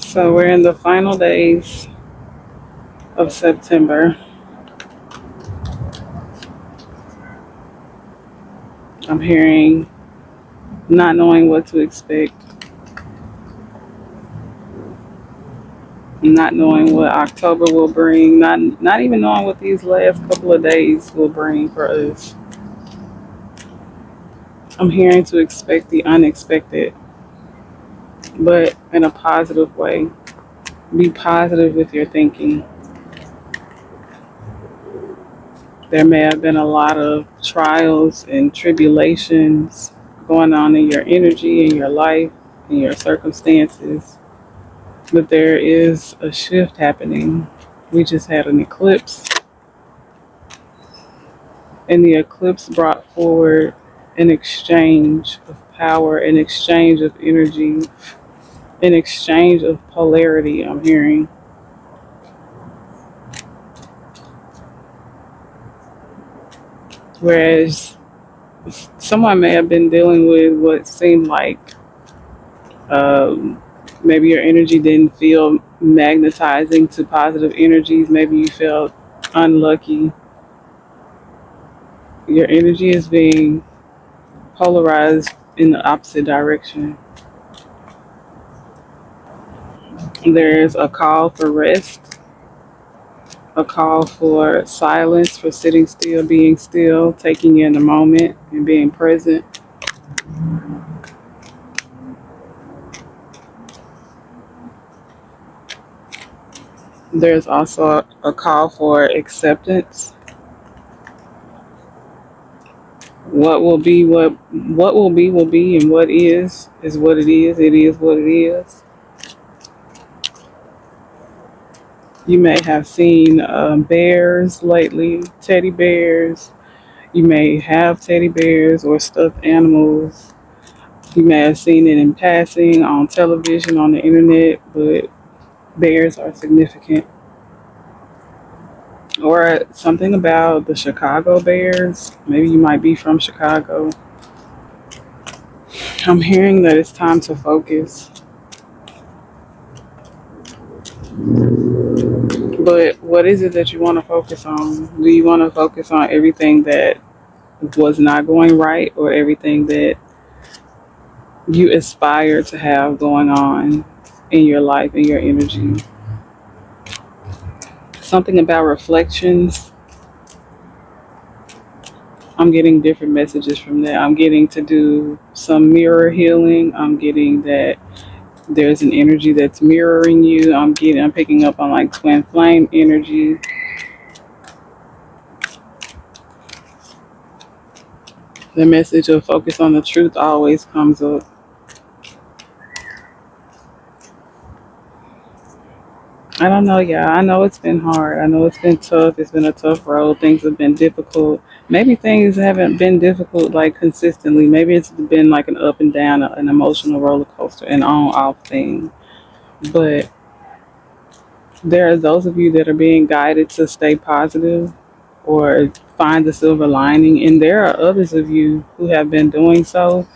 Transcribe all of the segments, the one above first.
So we're in the final days of September. I'm hearing not knowing what to expect, not knowing what October will bring, not even knowing what these last couple of days will bring for us. I'm hearing to expect the unexpected, but in a positive way. Be positive with your thinking. There may have been a lot of trials and tribulations going on in your energy, in your life, in your circumstances, but there is a shift happening. We just had an eclipse, and the eclipse brought forward an exchange of power, an exchange of energy, an exchange of polarity, I'm hearing. Whereas someone may have been dealing with what seemed like um, maybe your energy didn't feel magnetizing to positive energies. Maybe you felt unlucky. Your energy is being polarized in the opposite direction. There's a call for rest, a call for silence, for sitting still, taking in the moment and being present. There's also a call for acceptance. What will be, and what is what it is. It is what it is. You may have seen bears lately, teddy bears. You may have teddy bears or stuffed animals. You may have seen it in passing on television, on the internet, but bears are significant. Or something about the Chicago Bears. Maybe you might be from Chicago. I'm hearing that it's time to focus. But what is it that you want to focus on? Do you want to focus on everything that was not going right, or everything that you aspire to have going on in your life and your energy? Something about reflections. I'm getting different messages from that. I'm getting to do some mirror healing. I'm getting that there's an energy that's mirroring you. I'm picking up on like twin flame energy. The message of focus on the truth always comes up. I don't know, yeah. I know it's been hard. I know it's been tough. It's been a tough road. Things have been difficult. Maybe things haven't been difficult like consistently. Maybe it's been like an up and down, an emotional roller coaster, an on off thing. But there are those of you that are being guided to stay positive or find the silver lining, and there are others of you who have been doing so,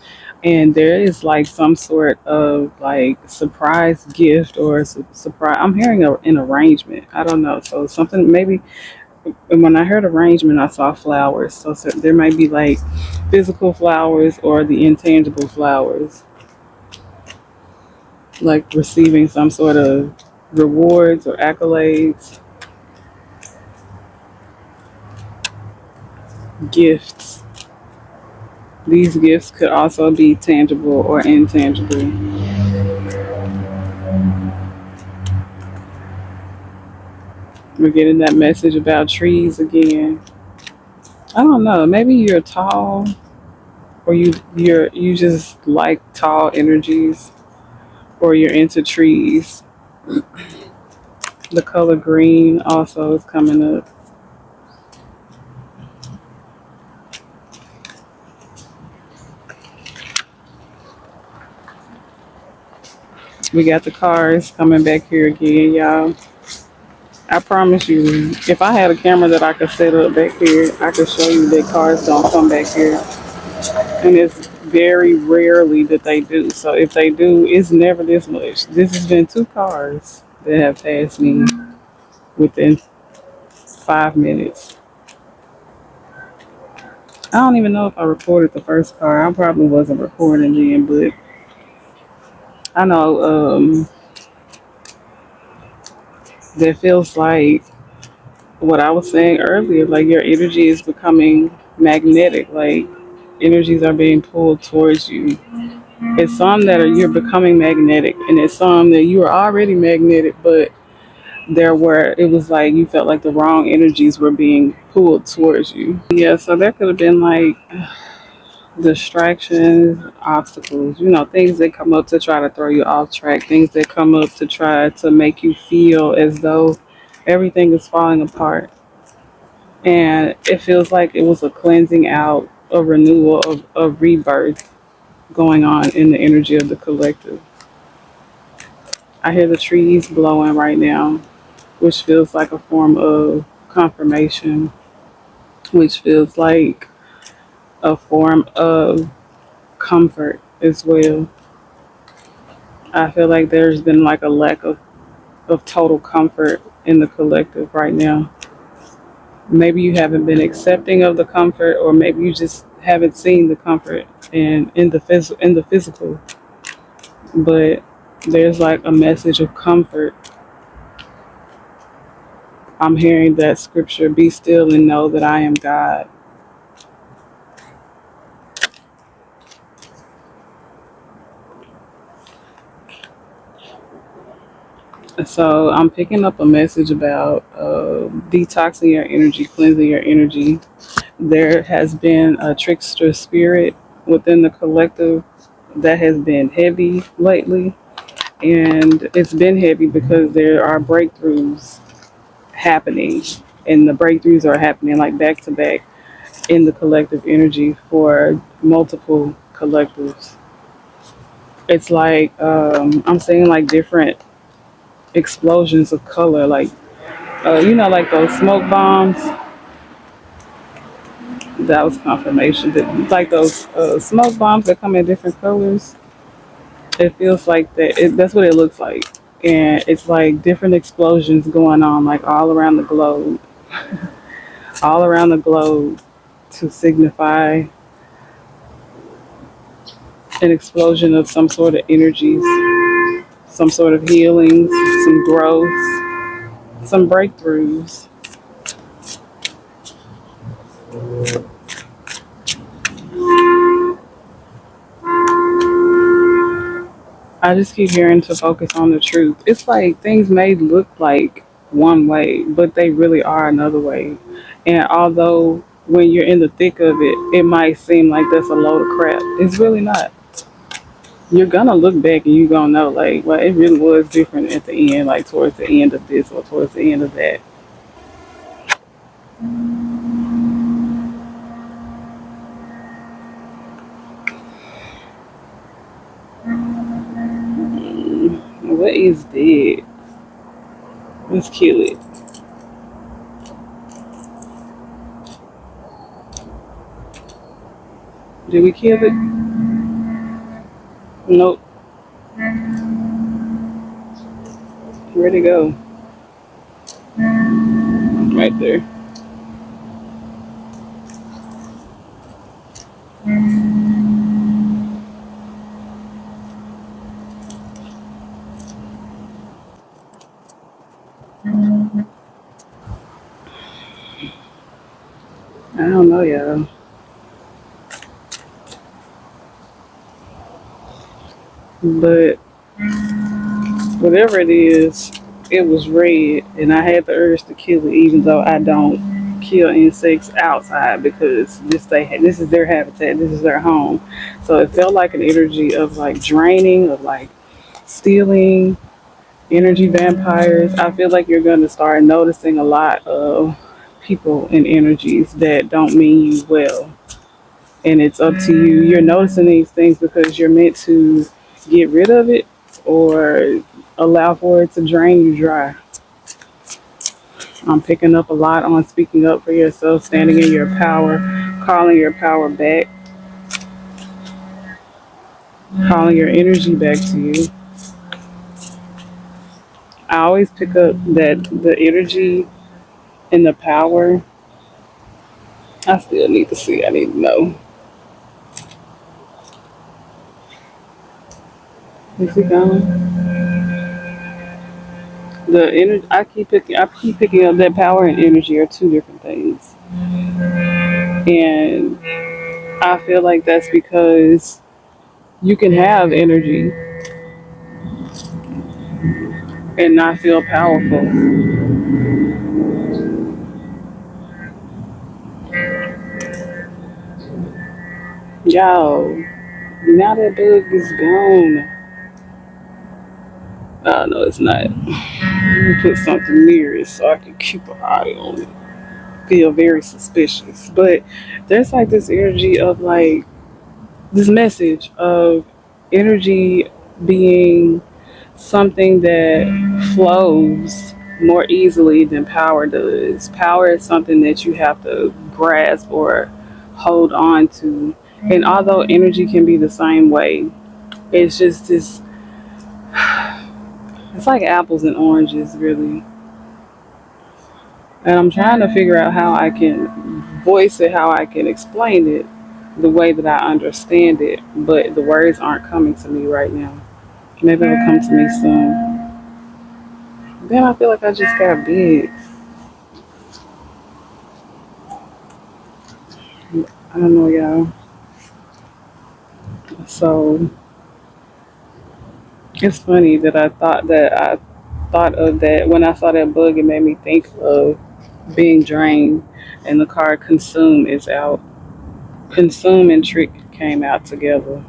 and there is like some sort of like surprise gift or surprise. I'm hearing an arrangement. I don't know. So something maybe. And when I heard arrangement, I saw flowers. So there might be like physical flowers or the intangible flowers, like receiving some sort of rewards or accolades, gifts. These gifts could also be tangible or intangible. We're getting that message about trees again. I don't know. Maybe you're tall, or you just like tall energies, or you're into trees. The color green also is coming up. We got the cars coming back here again, y'all. I promise you, if I had a camera that I could set up back here, I could show you that cars don't come back here. And it's very rarely that they do. So if they do, it's never this much. This has been 2 cars that have passed me within 5 minutes. I don't even know if I recorded the first car. I probably wasn't recording then, but I know that feels like what I was saying earlier. Like your energy is becoming magnetic. Like energies are being pulled towards you. It's some that are you're becoming magnetic, and it's some that you are already magnetic, but there were it was like you felt like the wrong energies were being pulled towards you. Yeah, so there could have been like distractions, obstacles, things that come up to try to throw you off track, things that come up to try to make you feel as though everything is falling apart. And it feels like it was a cleansing out, a renewal, of rebirth going on in the energy of the collective. I hear the trees blowing right now, which feels like a form of confirmation, which feels like a form of comfort as well. I feel like there's been like a lack of total comfort in the collective right now. Maybe you haven't been accepting of the comfort, or maybe you just haven't seen the comfort in the physical. But there's like a message of comfort. I'm hearing that scripture, be still and know that I am God. So I'm picking up a message about detoxing your energy, cleansing your energy. There has been a trickster spirit within the collective that has been heavy lately. And it's been heavy because there are breakthroughs happening. And the breakthroughs are happening like back to back in the collective energy for multiple collectives. It's like I'm seeing like different explosions of color, like like those smoke bombs. That was confirmation that like those smoke bombs that come in different colors. It feels like that. That's what it looks like, and it's like different explosions going on, like all around the globe, to signify an explosion of some sort of energies, some sort of healings, some growth, some breakthroughs. I just keep hearing to focus on the truth. It's like things may look like one way, but they really are another way. And although when you're in the thick of it, it might seem like that's a load of crap. It's really not. You're gonna look back and you're gonna know, like, well, it really was different at the end, like towards the end of this or towards the end of that. What is dead? Let's kill it. Did we kill it? Nope. Where'd it go? Right there. I don't know, y'all. But whatever it is, it was red, and I had the urge to kill it, even though I don't kill insects outside because this is their habitat, this is their home. So it felt like an energy of like draining, of like stealing, energy vampires. I feel like you're going to start noticing a lot of people and energies that don't mean you well, and it's up to you. You're noticing these things because you're meant to get rid of it or allow for it to drain you dry. I'm picking up a lot on speaking up for yourself, standing in your power, calling your power back. calling your energy back to you. I always pick up that the energy and the power. I still need to see. I need to know. Is it going? The energy. I keep picking up that power and energy are two different things, and I feel like that's because you can have energy and not feel powerful. Yo, now that bug is gone. Oh no, it's not. Let me put something near it so I can keep an eye on it. Feel very suspicious, but there's like this energy of like this message of energy being something that flows more easily than power does. Power is something that you have to grasp or hold on to. And although energy can be the same way, it's just this, it's like apples and oranges, really. And I'm trying to figure out how I can voice it, how I can explain it the way that I understand it, but the words aren't coming to me right now. Maybe it'll come to me soon. Then I feel like I just got big. I don't know, y'all. So it's funny that I thought of that when I saw that bug. It made me think of being drained, and the card "Consume" is out. Consume and Trick came out together.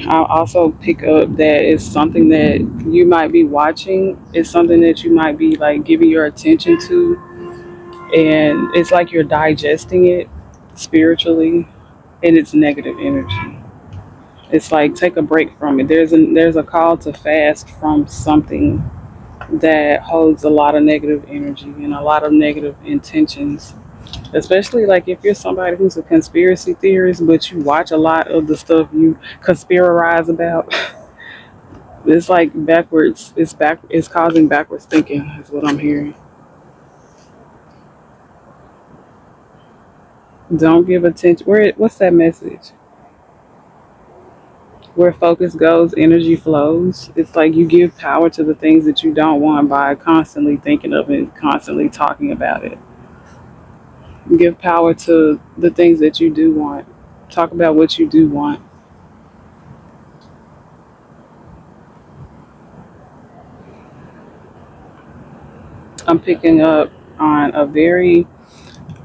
I also pick up that it's something that you might be watching. It's something that you might be like giving your attention to, and it's like you're digesting it spiritually, and it's negative energy. It's like take a break from it. There's a call to fast from something that holds a lot of negative energy and a lot of negative intentions. Especially like if you're somebody who's a conspiracy theorist, but you watch a lot of the stuff you conspirarize about, it's like backwards. It's causing backwards thinking. Is what I'm hearing. Don't give attention. What's that message? Where focus goes, energy flows. It's like you give power to the things that you don't want by constantly thinking of it, constantly talking about it. Give power to the things that you do want. Talk about what you do want. I'm picking up on a very,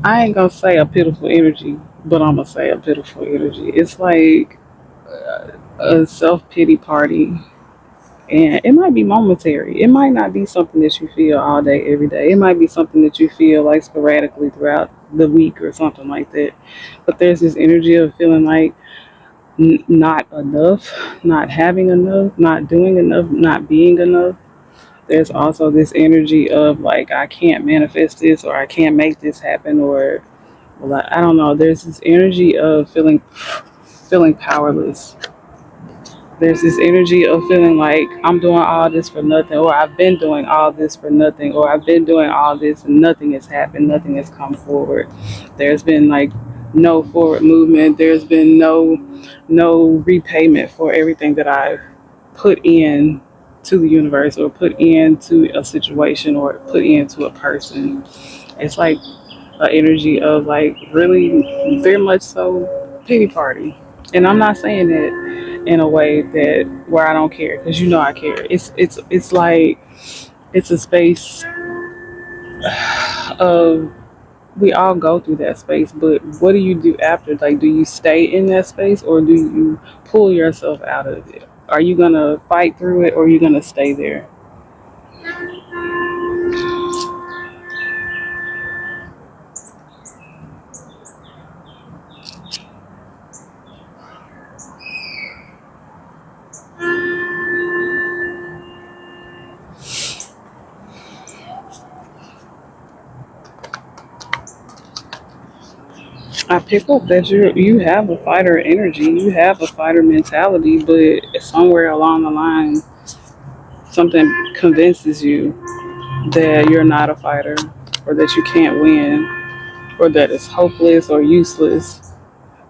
I ain't gonna say a pitiful energy, but I'm gonna say a pitiful energy. It's like a self pity party. And it might be momentary. It might not be something that you feel all day, every day. It might be something that you feel like sporadically throughout the week or something like that. But there's this energy of feeling like not enough, not having enough, not doing enough, not being enough. There's also this energy of like, I can't manifest this or I can't make this happen or, well, I don't know. There's this energy of feeling powerless. There's this energy of feeling like I'm doing all this for nothing, or I've been doing all this for nothing, or I've been doing all this and nothing has happened, nothing has come forward. There's been like no forward movement. There's been no repayment for everything that I've put in to the universe or put into a situation or put into a person. It's like an energy of like really very much so pity party. And I'm not saying that in a way that where I don't care because you know I care. It's like it's a space of we all go through that space, but what do you do after? Like, do you stay in that space or do you pull yourself out of it? Are you gonna fight through it or are you gonna stay there? I pick up that you have a fighter energy, you have a fighter mentality, but somewhere along the line, something convinces you that you're not a fighter, or that you can't win, or that it's hopeless or useless.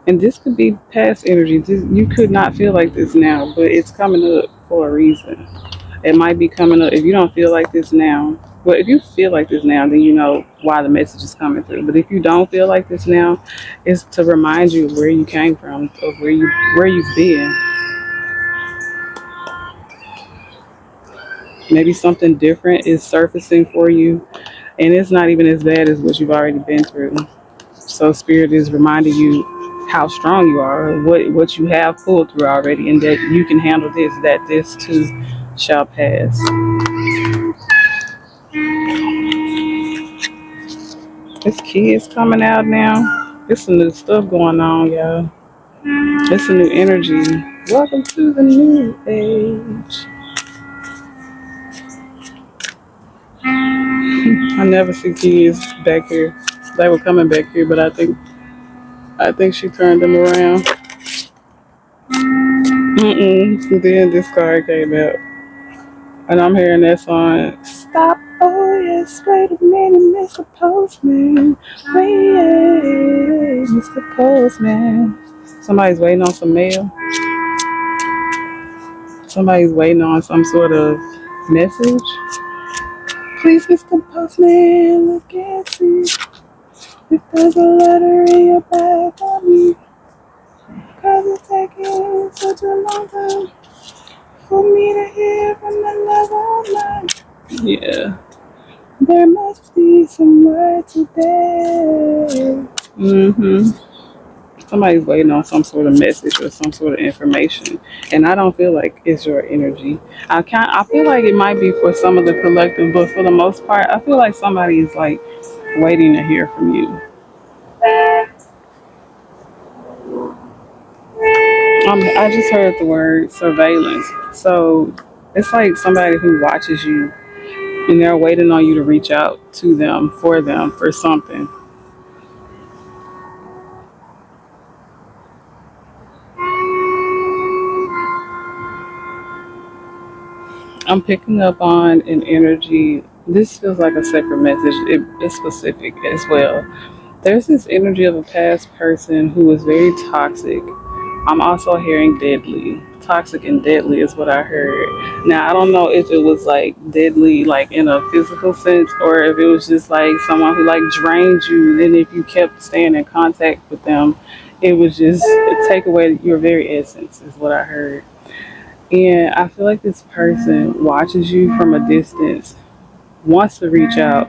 And this could be past energy. You could not feel like this now, but it's coming up for a reason. It might be coming up if you don't feel like this now. But if you feel like this now, then you know why the message is coming through. But if you don't feel like this now, it's to remind you of where you came from, of where you've been. Maybe something different is surfacing for you, and it's not even as bad as what you've already been through. So spirit is reminding you how strong you are, what you have pulled through already, and that you can handle this, that this too shall pass. This kid's coming out now. It's some new stuff going on, y'all. It's a new energy. Welcome to the new age. I never see kids back here. They were coming back here, but I think she turned them around. Then this card came out, and I'm hearing that song. Stop! Oh yes, wait a minute, Mr. Postman. Wait, Mr. Postman. Somebody's waiting on some mail. Somebody's waiting on some sort of message. Please, Mr. Postman, look and see if there's a letter in your bag for me. Cause it's taking such a long time for me to hear from the love of mine. Yeah. There must be some word today. Somebody's waiting on some sort of message or some sort of information, and I don't feel like it's your energy. I feel like it might be for some of the collective, but for the most part, I feel like somebody is like waiting to hear from you. I just heard the word surveillance, so it's like somebody who watches you, and they're waiting on you to reach out to them, for something. I'm picking up on an energy. This feels like a separate message. It's specific as well. There's this energy of a past person who was very toxic. I'm also hearing deadly. Toxic and deadly is what I heard. Now, I don't know if it was like deadly, like in a physical sense, or if it was just like someone who like drained you. Then if you kept staying in contact with them, it was just take away your very essence, is what I heard. And I feel like this person watches you from a distance, wants to reach out,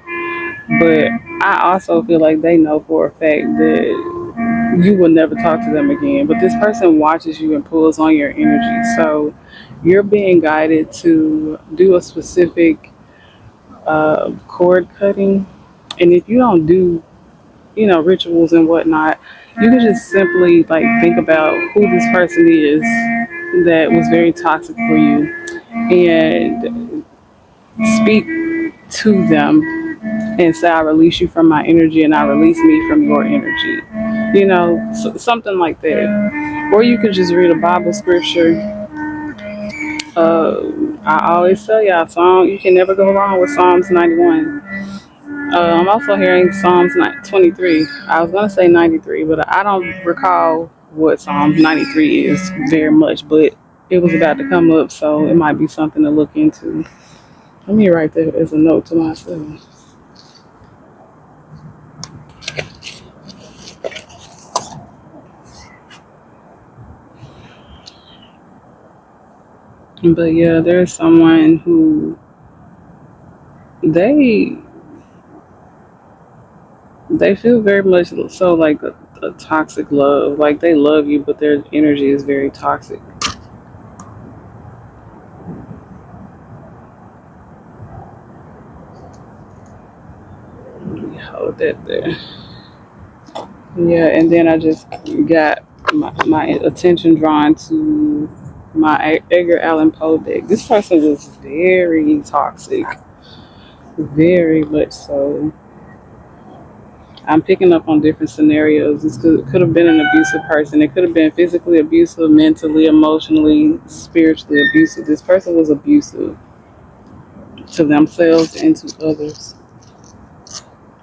but I also feel like they know for a fact that you will never talk to them again. But this person watches you and pulls on your energy. So you're being guided to do a specific cord cutting. And if you don't do, rituals and whatnot, you can just simply like think about who this person is that was very toxic for you, and speak to them and say, I release you from my energy and I release me from your energy. Something like that. Or you could just read a Bible scripture. I always tell y'all, you can never go wrong with Psalms 91. I'm also hearing Psalms 23. I was going to say 93, but I don't recall what Psalms 93 is very much, but it was about to come up, so it might be something to look into. Let me write that as a note to myself. But yeah, there's someone who they feel very much so like a toxic love. Like they love you, but their energy is very toxic. Let me hold that there. Yeah, and then I just got my attention drawn to my Edgar Allan Poe deck. This person was very toxic, very much so. I'm picking up on different scenarios. This could have been an abusive person. It could have been physically abusive, mentally, emotionally, spiritually abusive. This person was abusive to themselves and to others.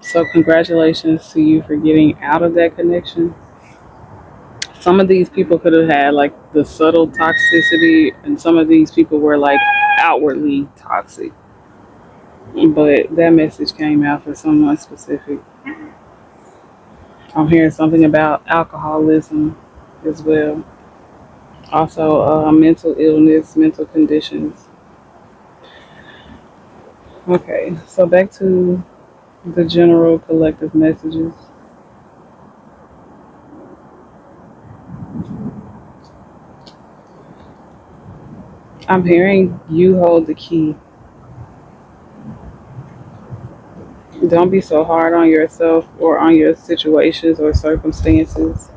So congratulations to you for getting out of that connection. Some of these people could have had like the subtle toxicity, and some of these people were like outwardly toxic. But that message came out for someone specific. I'm hearing something about alcoholism as well. Also, mental illness, mental conditions. Okay, so back to the general collective messages. I'm hearing you hold the key. Don't be so hard on yourself or on your situations or circumstances.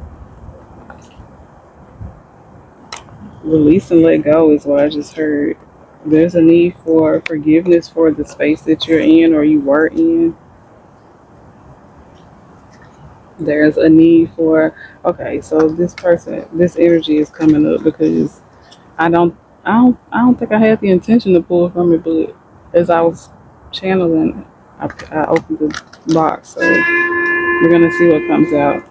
Release and let go is what I just heard. There's a need for forgiveness for the space that you're in or you were in. There's a need for, okay, so this person, this energy is coming up because I don't, I don't think I had the intention to pull from it, but as I was channeling, I opened the box, so we're gonna see what comes out.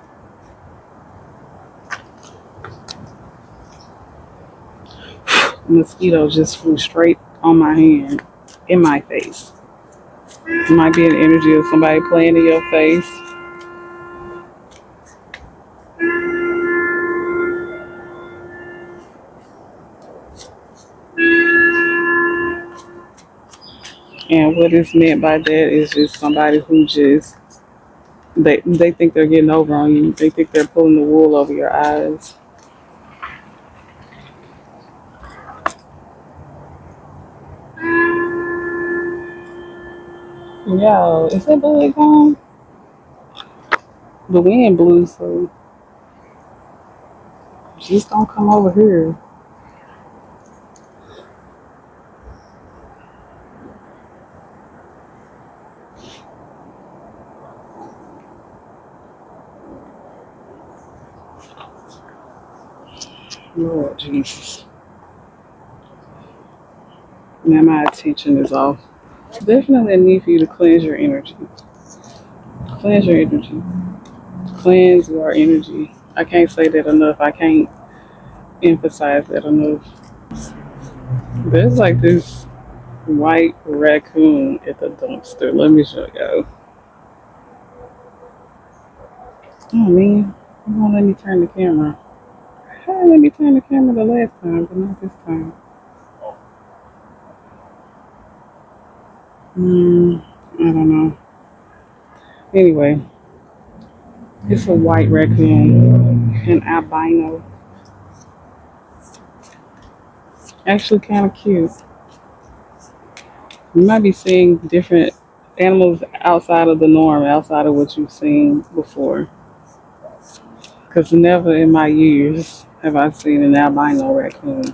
A mosquito just flew straight on my hand, in my face. It might be an energy of somebody playing in your face. And what is meant by that is just somebody who just they think they're getting over on you. They think they're pulling the wool over your eyes. Yo, is that bullet gone? The wind blew, so just don't come over here. Lord Jesus. Now my attention is off. Definitely a need for you to cleanse your energy. Cleanse your energy. Cleanse your energy. I can't say that enough. I can't emphasize that enough. There's like this white raccoon at the dumpster. Let me show you. Oh man, you won't let me turn the camera. Hey, let me turn the camera the last time, but not this time. I don't know. Anyway, it's a white raccoon, an albino. Actually, kind of cute. You might be seeing different animals outside of the norm, outside of what you've seen before. Because never in my years have I seen an albino raccoon.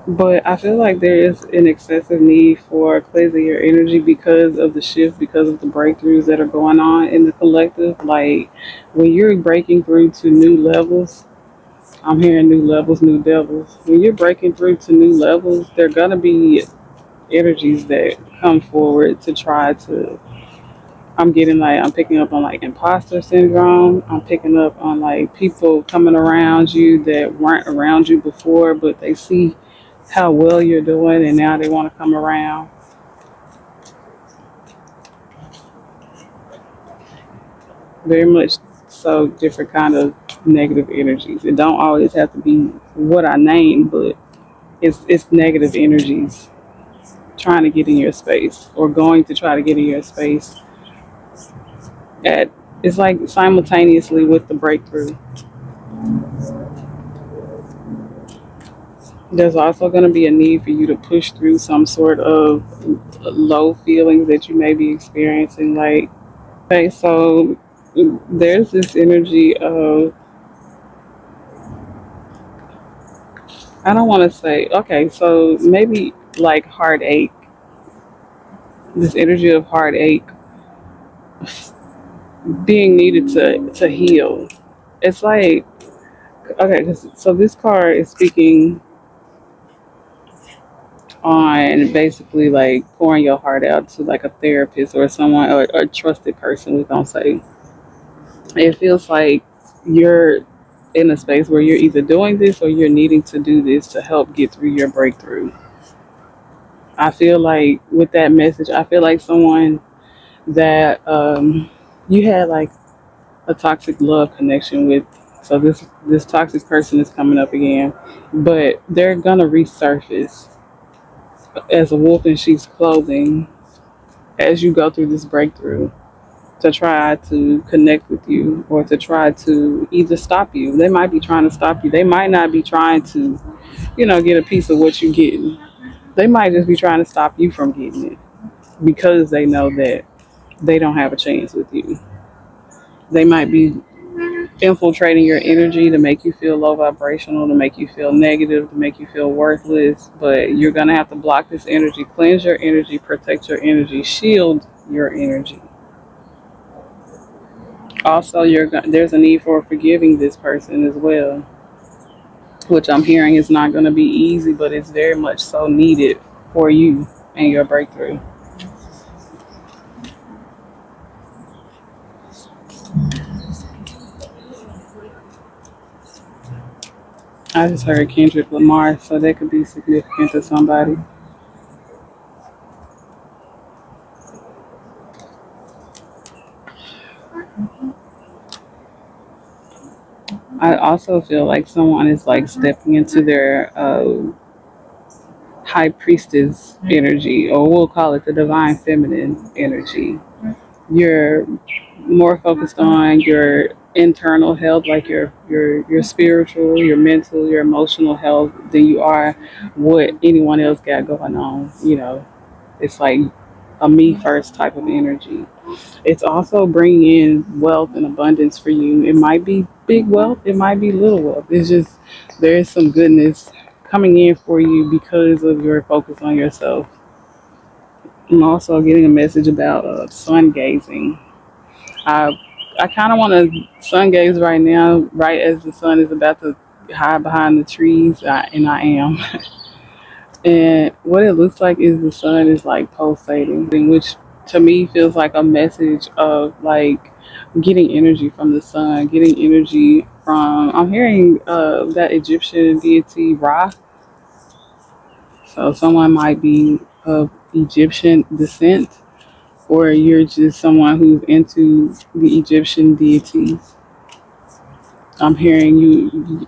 But I feel like there is an excessive need for cleansing your energy because of the shift, because of the breakthroughs that are going on in the collective. Like when you're breaking through to new levels, I'm hearing new levels, new devils. When you're breaking through to new levels, there are going to be energies that come forward to try to. I'm getting like, I'm picking up on like imposter syndrome. I'm picking up on like people coming around you that weren't around you before, but they see how well you're doing and now they want to come around. Very much so different kind of negative energies. It don't always have to be what I named, but it's negative energies trying to get in your space or going to try to get in your space at it's like simultaneously with the breakthrough. There's also going to be a need for you to push through some sort of low feelings that you may be experiencing. Like, okay, so there's this energy of, I don't want to say, okay, so maybe like heartache. This energy of heartache being needed to heal. It's like, okay, so this card is speaking on basically like pouring your heart out to like a therapist or someone or a trusted person. We're gonna say it feels like you're in a space where you're either doing this or you're needing to do this to help get through your breakthrough. I feel like with that message, I feel like someone that you had like a toxic love connection with. So this toxic person is coming up again, but they're gonna resurface as a wolf in sheep's clothing as you go through this breakthrough to try to connect with you or to try to either stop you. They might be trying to stop you. They might not be trying to, get a piece of what you're getting. They might just be trying to stop you from getting it because they know that they don't have a chance with you. They might be infiltrating your energy to make you feel low vibrational, to make you feel negative, to make you feel worthless. But you're going to have to block this energy, cleanse your energy, protect your energy, shield your energy. Also, there's a need for forgiving this person as well, which I'm hearing is not going to be easy, but it's very much so needed for you and your breakthrough. I just heard Kendrick Lamar, so that could be significant to somebody. I also feel like someone is like stepping into their high priestess energy, or we'll call it the divine feminine energy. You're more focused on your internal health, like your spiritual, your mental, your emotional health, than you are what anyone else got going on. It's like a me first type of energy. It's also bringing in wealth and abundance for you. It might be big wealth, it might be little wealth. It's just there is some goodness coming in for you because of your focus on yourself. I'm also getting a message about sun gazing. I I kind of want to sun gaze right now, right as the sun is about to hide behind the trees, and I am. And what it looks like is the sun is like pulsating, which to me feels like a message of like getting energy from the sun, getting energy from. I'm hearing that Egyptian deity Ra. So someone might be of Egyptian descent, or you're just someone who's into the Egyptian deities. I'm hearing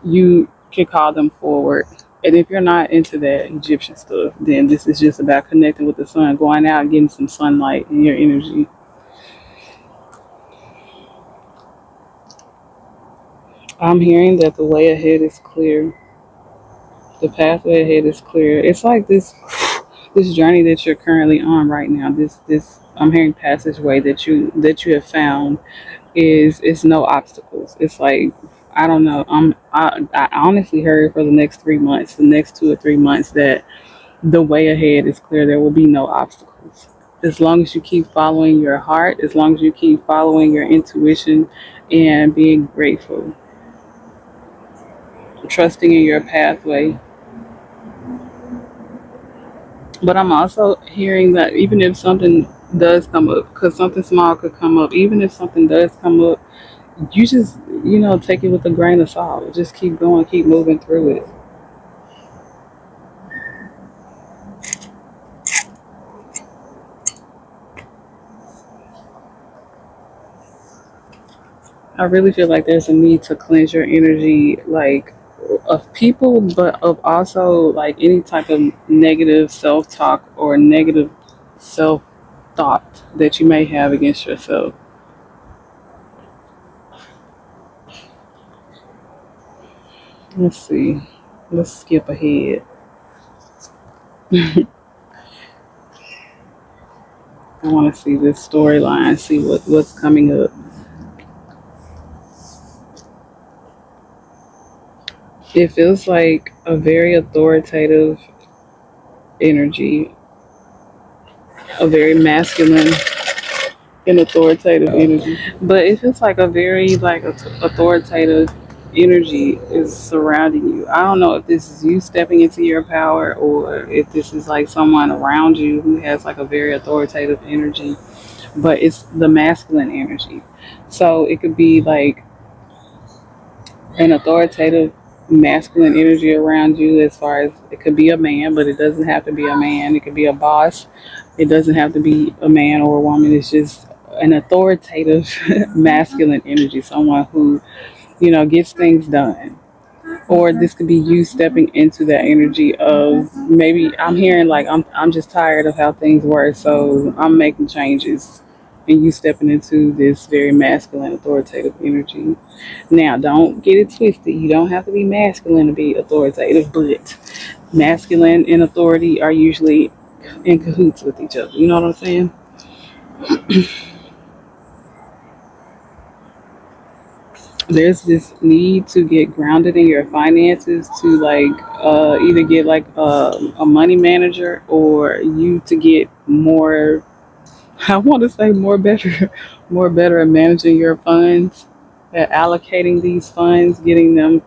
you can call them forward. And if you're not into that Egyptian stuff, then this is just about connecting with the sun, going out and getting some sunlight in your energy. I'm hearing that the way ahead is clear. The pathway ahead is clear. It's like this journey that you're currently on right now. This I'm hearing passageway that you have found is no obstacles. It's like I don't know. I honestly heard for the next 3 months, the next 2 or 3 months, that the way ahead is clear. There will be no obstacles. As long as you keep following your heart, as long as you keep following your intuition and being grateful, trusting in your pathway. But I'm also hearing that even if something does come up, because something small could come up, even if something does come up, you just, take it with a grain of salt. Just keep going, keep moving through it. I really feel like there's a need to cleanse your energy, like of people, but of also like any type of negative self talk or negative self thought that you may have against yourself. Let's see. Let's skip ahead. I want to see this storyline, see what's coming up. It feels like a very authoritative energy, a very masculine and authoritative energy. But it feels like a very like authoritative energy is surrounding you. I don't know if this is you stepping into your power or if this is like someone around you who has like a very authoritative energy, but it's the masculine energy. So it could be like an authoritative masculine energy around you, as far as it could be a man, but it doesn't have to be a man. It could be a boss. It doesn't have to be a man or a woman. It's just an authoritative masculine energy, someone who, gets things done. Or this could be you stepping into that energy of, maybe I'm hearing like I'm just tired of how things work, so I'm making changes, and you stepping into this very masculine authoritative energy. Now, don't get it twisted. You don't have to be masculine to be authoritative, but masculine and authority are usually in cahoots with each other. You know what I'm saying? There's this need to get grounded in your finances, to like either get like a money manager, or you to get more, I want to say more better, more better at managing your funds, at allocating these funds, getting them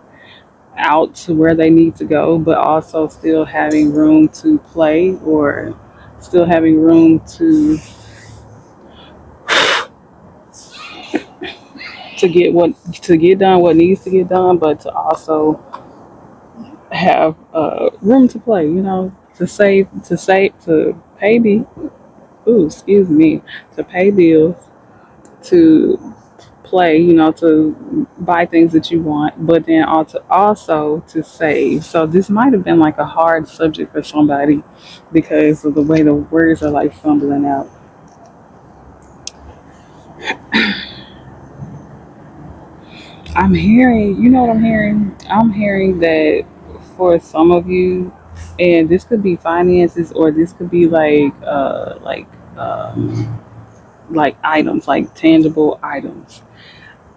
out to where they need to go, but also still having room to play, or still having room to get done what needs to get done, but to also have room to play. To pay the excuse me, to pay bills, to play, to buy things that you want, but then also to save. So this might have been like a hard subject for somebody because of the way the words are like fumbling out. I'm hearing, you know what I'm hearing? I'm hearing that for some of you, and this could be finances, or this could be like items, like tangible items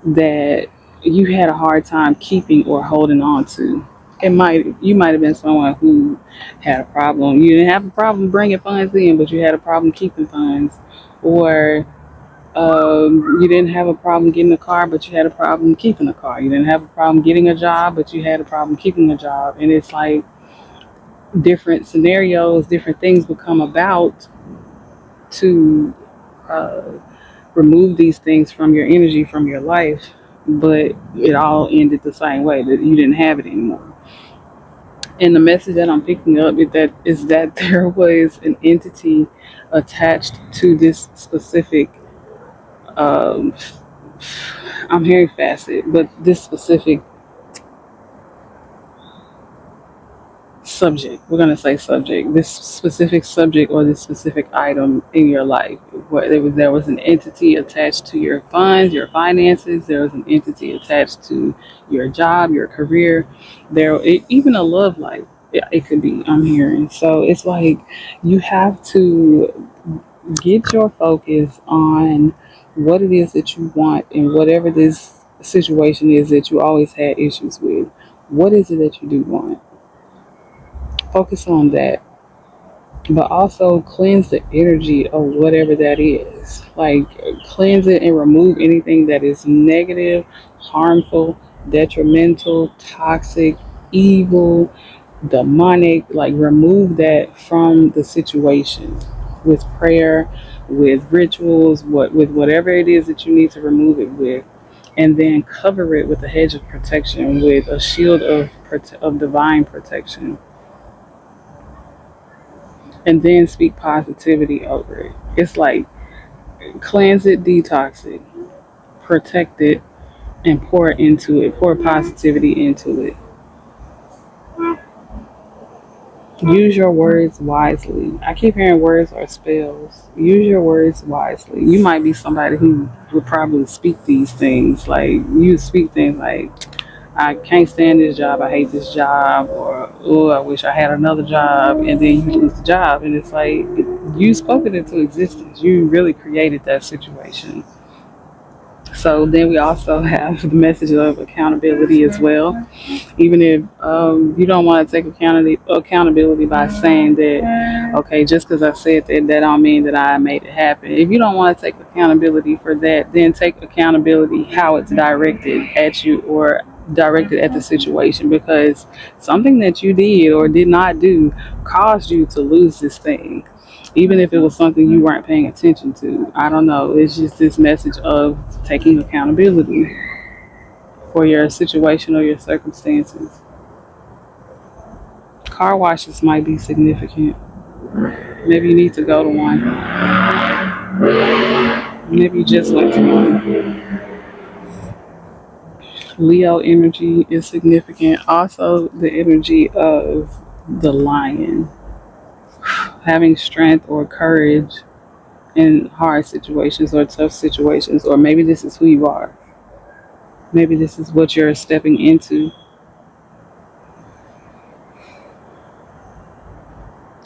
that you had a hard time keeping or holding on to. You might have been someone who had a problem. You didn't have a problem bringing funds in, but you had a problem keeping funds, or you didn't have a problem getting a car, but you had a problem keeping a car. You didn't have a problem getting a job, but you had a problem keeping a job. And it's like different scenarios, different things would come about to uh, remove these things from your energy, from your life, but it all ended the same way, that you didn't have it anymore. And the message that I'm picking up is that there was an entity attached to this specific, um, I'm hearing facet, but this specific subject, we're going to say subject, this specific subject or this specific item in your life, where there was an entity attached to your funds, your finances. There was an entity attached to your job, your career, even a love life. It could be, I'm hearing. So it's like you have to get your focus on what it is that you want, and whatever this situation is that you always had issues with, what is it that you do want? Focus on that, but also cleanse the energy of whatever that is. Like, cleanse it and remove anything that is negative, harmful, detrimental, toxic, evil, demonic. Like, remove that from the situation with prayer, with rituals, with whatever it is that you need to remove it with. And then cover it with a hedge of protection, with a shield of divine protection, and then speak positivity over it. It's like cleanse it, detox it, protect it, and pour into it, pour positivity into it. Use your words wisely. I keep hearing words are spells. Use your words wisely. You might be somebody who would probably speak these things. Like, you speak things like, I can't stand this job, I hate this job, or oh, I wish I had another job, and then you lose the job, and it's like you spoke it into existence. You really created that situation. So then we also have the message of accountability as well. Even if you don't want to take accountability by saying that, okay, just because I said that, that don't mean that I made it happen. If you don't want to take accountability for that, then take accountability how it's directed at you or directed at the situation, because something that you did or did not do caused you to lose this thing, even if it was something you weren't paying attention to. I don't know. It's just this message of taking accountability for your situation or your circumstances. Car washes might be significant. Maybe you need to go to one. Maybe you just went to one. Leo energy is significant. Also, the energy of the lion, having strength or courage in hard situations or tough situations, or maybe this is who you are. Maybe this is what you're stepping into.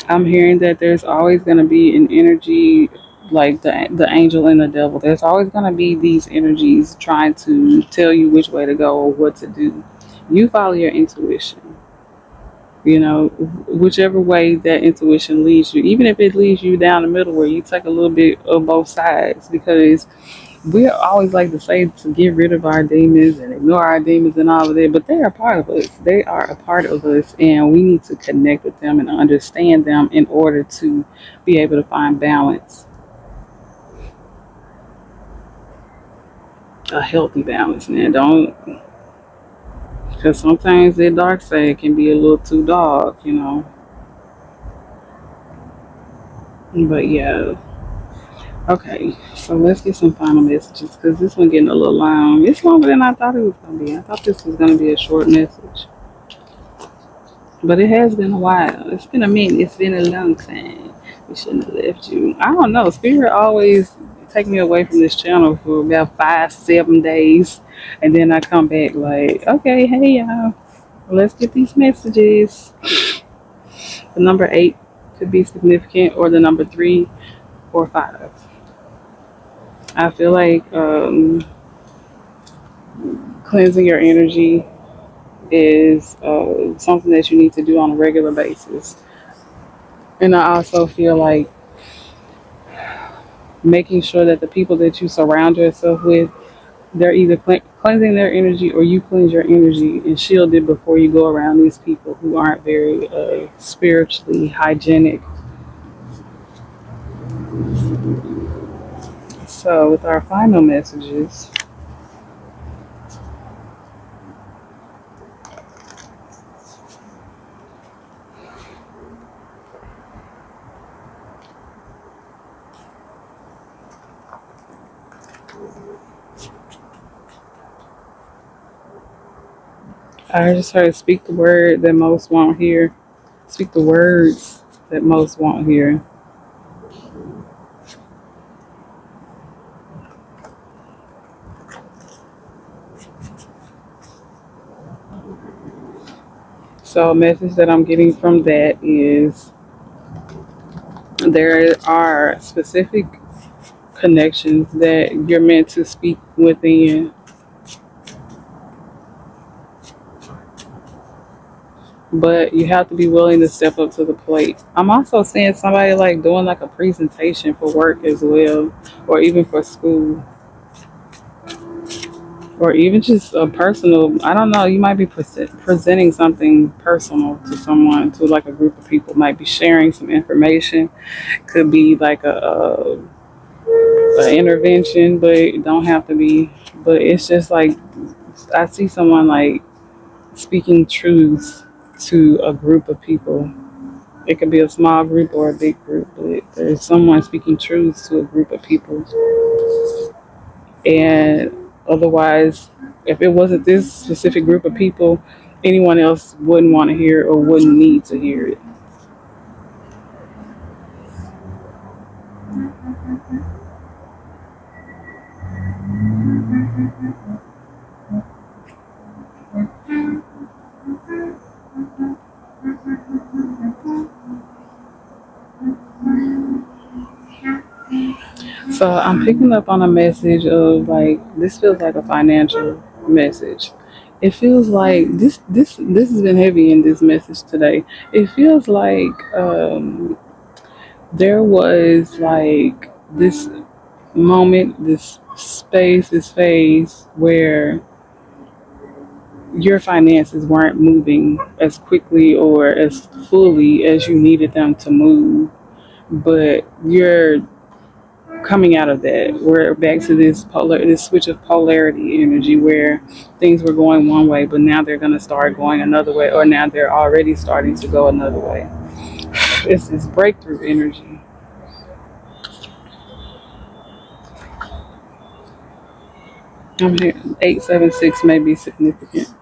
I'm hearing that there's always going to be an energy like the angel and the devil. There's always going to be these energies trying to tell you which way to go or what to do. You follow your intuition. You know, whichever way that intuition leads you, even if it leads you down the middle where you take a little bit of both sides, because we always like to say to get rid of our demons and ignore our demons and all of that, but they are part of us. They are a part of us, and we need to connect with them and understand them in order to be able to find balance, a healthy balance. Now, don't, because sometimes the dark side can be a little too dark, you know. But yeah, okay, so let's get some final messages because this one getting a little long. It's longer than I thought it was going to be. I thought this was going to be a short message. But it has been a while. It's been a minute. It's been a long time. We shouldn't have left you. I don't know. Spirit always take me away from this channel for about 5, 7 days. And then I come back like, okay, hey y'all. Let's get these messages. The number 8 could be significant, or the number 3 or 5. I feel like cleansing your energy is something that you need to do on a regular basis. And I also feel like making sure that the people that you surround yourself with, they're either cleansing their energy or you cleanse your energy and shield it before you go around these people who aren't very spiritually hygienic. So with our final messages, I just heard speak the word that most won't hear. Speak the words that most won't hear. So a message that I'm getting from that is there are specific connections that you're meant to speak within, but you have to be willing to step up to the plate. I'm also seeing somebody like doing like a presentation for work as well, or even for school, or even just a personal. I don't know. You might be presenting something personal to someone, to like a group of people. Might be sharing some information. Could be like a intervention, but it don't have to be. But it's just like I see someone like speaking truths to a group of people. It could be a small group or a big group, but there's someone speaking truths to a group of people. And otherwise, if it wasn't this specific group of people, anyone else wouldn't want to hear it or wouldn't need to hear it. So I'm picking up on a message of like this feels like a financial message. It feels like this has been heavy in this message today. It feels like there was like this moment, this space, this phase where your finances weren't moving as quickly or as fully as you needed them to move, but you're coming out of that. We're back to this switch of polarity energy where things were going one way, but now they're going to start going another way, or now they're already starting to go another way. It's this breakthrough energy. I'm here. 876 may be significant.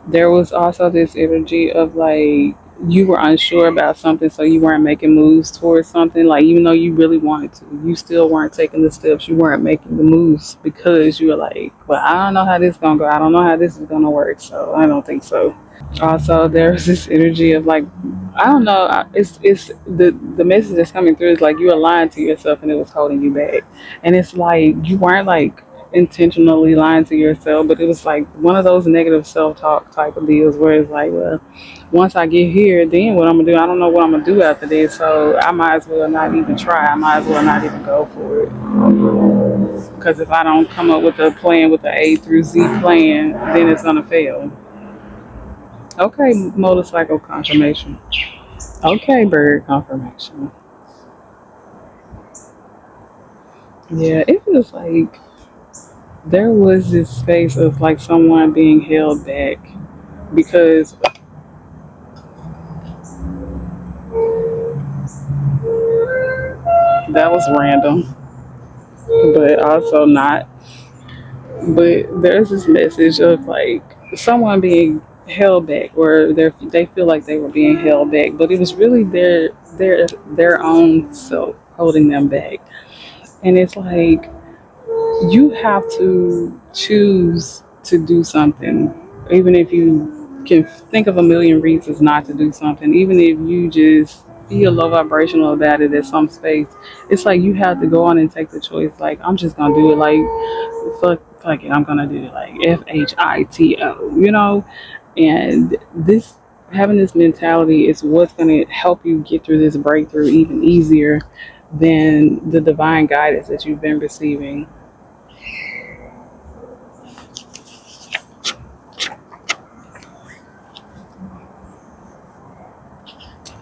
There was also this energy of like you were unsure about something, so you weren't making moves towards something. Like even though you really wanted to, you still weren't taking the steps. You weren't making the moves because you were like, "Well, I don't know how this is gonna go. I don't know how this is gonna work. So I don't think so." Also, there's this energy of like, I don't know. It's the message that's coming through is like you were lying to yourself and it was holding you back. And it's like you weren't like intentionally lying to yourself, but it was like one of those negative self talk type of deals where it's like, well, once I get here, then what I'm gonna do? I don't know what I'm gonna do after this, so I might as well not even try. I might as well not even go for it. Because if I don't come up with a plan with the A through Z plan, then it's gonna fail. Okay, motorcycle confirmation. Okay, bird confirmation. Yeah, it feels like there was this space of like someone being held back because that was random, but also not. But there's this message of like someone being held back, or they feel like they were being held back, but it was really their own self holding them back. And it's like you have to choose to do something, even if you can think of a million reasons not to do something, even if you just feel low vibrational about it at some space. It's like you have to go on and take the choice. Like, I'm just gonna do it. Like, fuck it, I'm gonna do it. Like, FHITO, you know? And this, having this mentality is what's gonna help you get through this breakthrough even easier than the divine guidance that you've been receiving.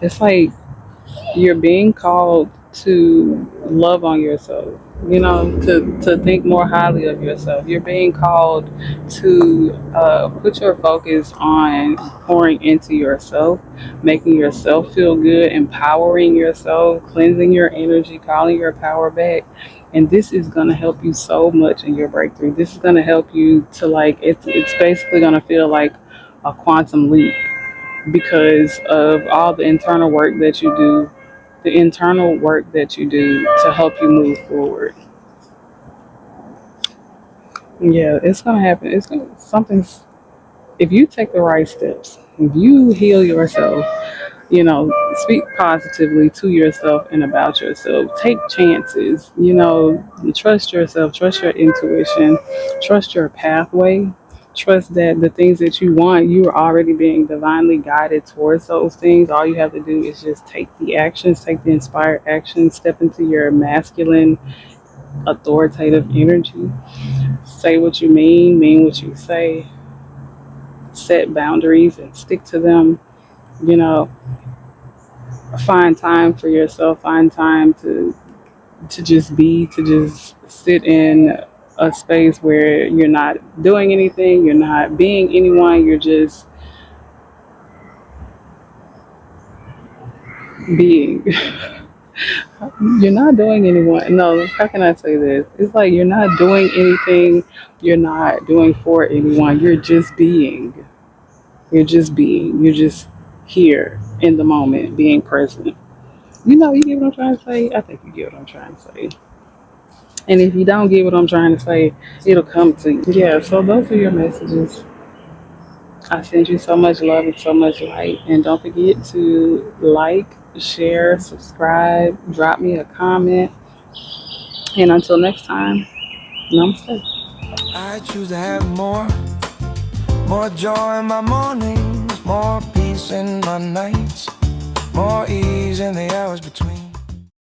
It's like you're being called to love on yourself, to think more highly of yourself. You're being called to put your focus on pouring into yourself, making yourself feel good, empowering yourself, cleansing your energy, calling your power back. And this is going to help you so much in your breakthrough. This is going to help you to like, it's basically going to feel like a quantum leap because of all the internal work that you do, the internal work that you do to help you move forward. Yeah, it's gonna happen. It's gonna something's if you take the right steps, if you heal yourself, speak positively to yourself and about yourself. Take chances, trust yourself, trust your intuition, trust your pathway. Trust that the things that you want, you are already being divinely guided towards those things. All you have to do is just take the actions, take the inspired actions, step into your masculine, authoritative energy. Say what you mean what you say, set boundaries and stick to them. You know, find time for yourself, find time to just be, to just sit in a space where you're not doing anything, you're not being anyone, you're just being. You're not doing anyone. No, how can I say this? It's like you're not doing anything, you're not doing for anyone, you're just being. You're just being. You're just here in the moment, being present. You get what I'm trying to say? I think you get what I'm trying to say. And if you don't get what I'm trying to say, it'll come to you. Yeah, so those are your messages. I send you so much love and so much light. And don't forget to like, share, subscribe, drop me a comment. And until next time, namaste. I choose to have more joy in my mornings, more peace in my nights, more ease in the hours between.